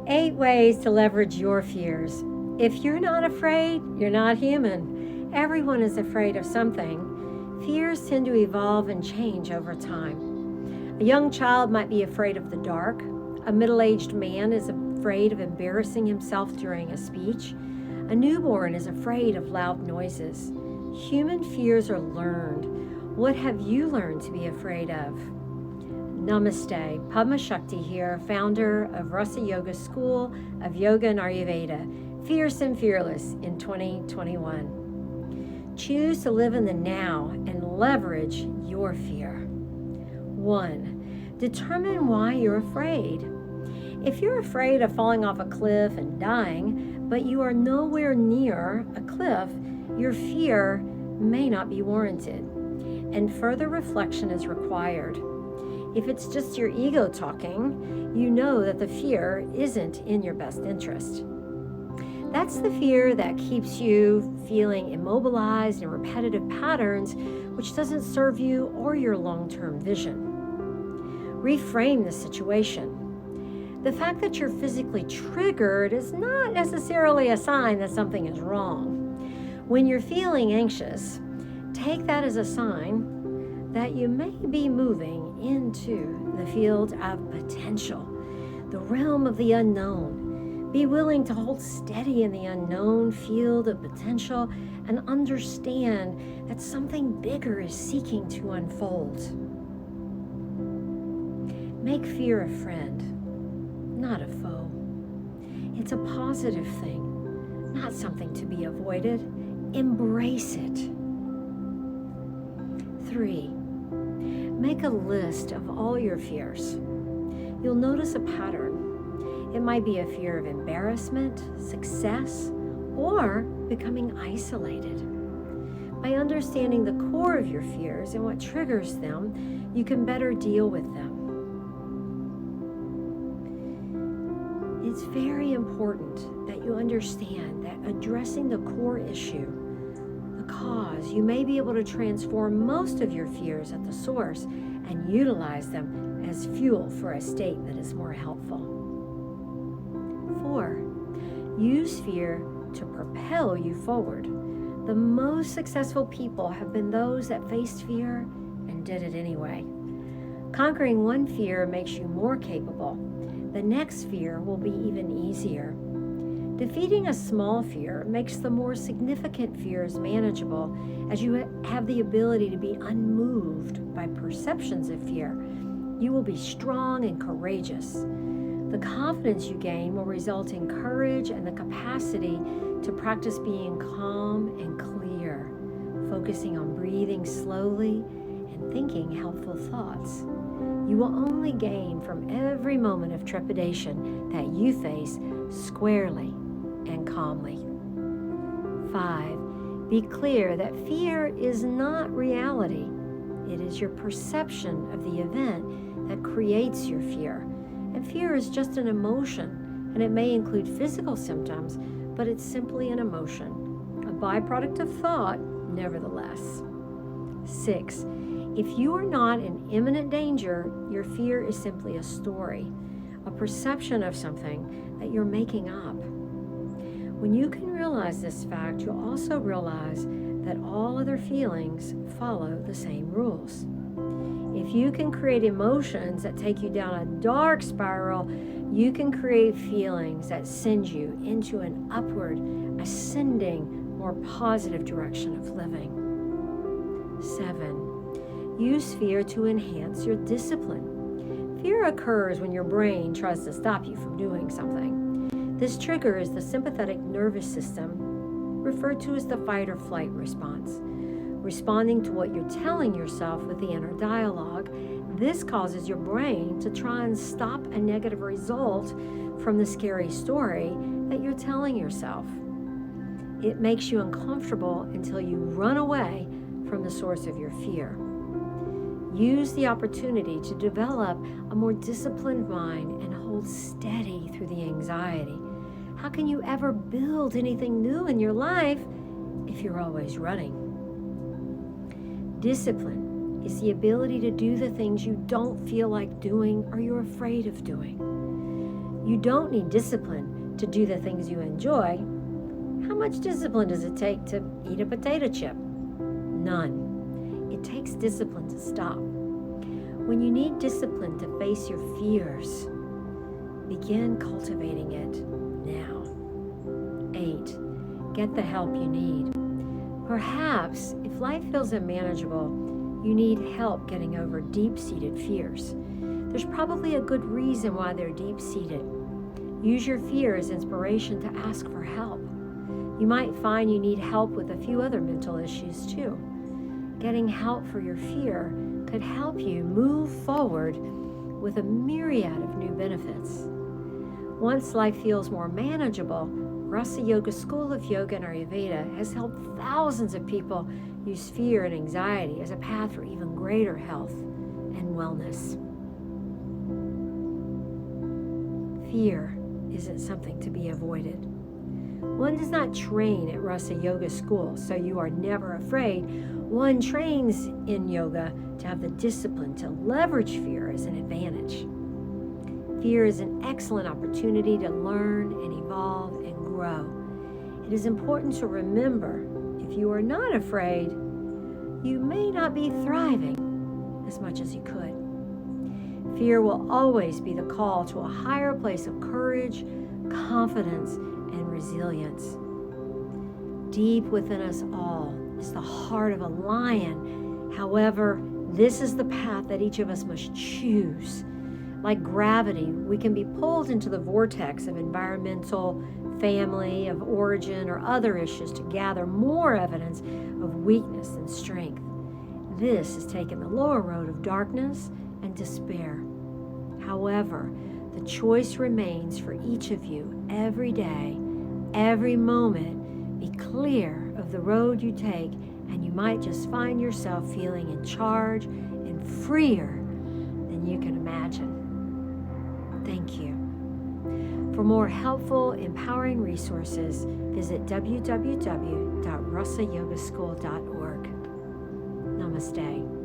8 ways to leverage your fears. If you're not afraid, you're not human. Everyone is afraid of something. Fears tend to evolve and change over time. A young child might be afraid of the dark. A middle-aged man is afraid of embarrassing himself during a speech. A newborn is afraid of loud noises. Human fears are learned. What have you learned to be afraid of? Namaste. Padma Shakti here, founder of Rasa Yoga School of Yoga and Ayurveda, fierce and fearless in 2021. Choose to live in the now and leverage your fear. 1. Determine why you're afraid. If you're afraid of falling off a cliff and dying, but you are nowhere near a cliff, your fear may not be warranted, and further reflection is required. If it's just your ego talking, you know that the fear isn't in your best interest. That's the fear that keeps you feeling immobilized in repetitive patterns, which doesn't serve you or your long-term vision. Reframe the situation. The fact that you're physically triggered is not necessarily a sign that something is wrong. When you're feeling anxious, take that as a sign that you may be moving into the field of potential, the realm of the unknown. Be willing to hold steady in the unknown field of potential and understand that something bigger is seeking to unfold. Make fear a friend, not a foe. It's a positive thing, not something to be avoided. Embrace it. 3. Make a list of all your fears. You'll notice a pattern. It might be a fear of embarrassment, success, or becoming isolated. By understanding the core of your fears and what triggers them, you can better deal with them. It's very important that you understand that addressing the core issue, the cause, you may be able to transform most of your fears at the source and utilize them as fuel for a state that is more helpful. 4. Use fear to propel you forward. The most successful people have been those that faced fear and did it anyway. Conquering one fear makes you more capable. The next fear will be even easier. Defeating a small fear makes the more significant fears manageable, as you have the ability to be unmoved by perceptions of fear. You will be strong and courageous. The confidence you gain will result in courage and the capacity to practice being calm and clear, focusing on breathing slowly and thinking helpful thoughts. You will only gain from every moment of trepidation that you face squarely and calmly. 5. Be clear that fear is not reality. It is your perception of the event that creates your fear. And fear is just an emotion, and it may include physical symptoms, but it's simply an emotion, a byproduct of thought, nevertheless. 6. If you are not in imminent danger, your fear is simply a story, a perception of something that you're making up. When you can realize this fact, you'll also realize that all other feelings follow the same rules. If you can create emotions that take you down a dark spiral, you can create feelings that send you into an upward, ascending, more positive direction of living. 7. Use fear to enhance your discipline. Fear occurs when your brain tries to stop you from doing something. This triggers the sympathetic nervous system, referred to as the fight or flight response. Responding to what you're telling yourself with the inner dialogue, this causes your brain to try and stop a negative result from the scary story that you're telling yourself. It makes you uncomfortable until you run away from the source of your fear. Use the opportunity to develop a more disciplined mind and hold steady through the anxiety. How can you ever build anything new in your life if you're always running? Discipline is the ability to do the things you don't feel like doing or you're afraid of doing. You don't need discipline to do the things you enjoy. How much discipline does it take to eat a potato chip? None. It takes discipline to stop. When you need discipline to face your fears, begin cultivating it now. 8. Get the help you need. Perhaps, if life feels unmanageable, you need help getting over deep-seated fears. There's probably a good reason why they're deep-seated. Use your fear as inspiration to ask for help. You might find you need help with a few other mental issues too. Getting help for your fear could help you move forward with a myriad of new benefits. Once life feels more manageable, Rasa Yoga School of Yoga and Ayurveda has helped thousands of people use fear and anxiety as a path for even greater health and wellness. Fear isn't something to be avoided. One does not train at Rasa Yoga School, so you are never afraid. One trains in yoga to have the discipline to leverage fear as an advantage. Fear is an excellent opportunity to learn and evolve and grow. It is important to remember, if you are not afraid, you may not be thriving as much as you could. Fear will always be the call to a higher place of courage, confidence, and resilience. Deep within us all is the heart of a lion. However, this is the path that each of us must choose. Like gravity, we can be pulled into the vortex of environmental, family, of origin, or other issues to gather more evidence of weakness than strength. This has taken the lower road of darkness and despair. However, the choice remains for each of you every day, every moment. Be clear of the road you take, and you might just find yourself feeling in charge and freer than you can imagine. Thank you. For more helpful, empowering resources, visit www.rasayogaschool.org. Namaste.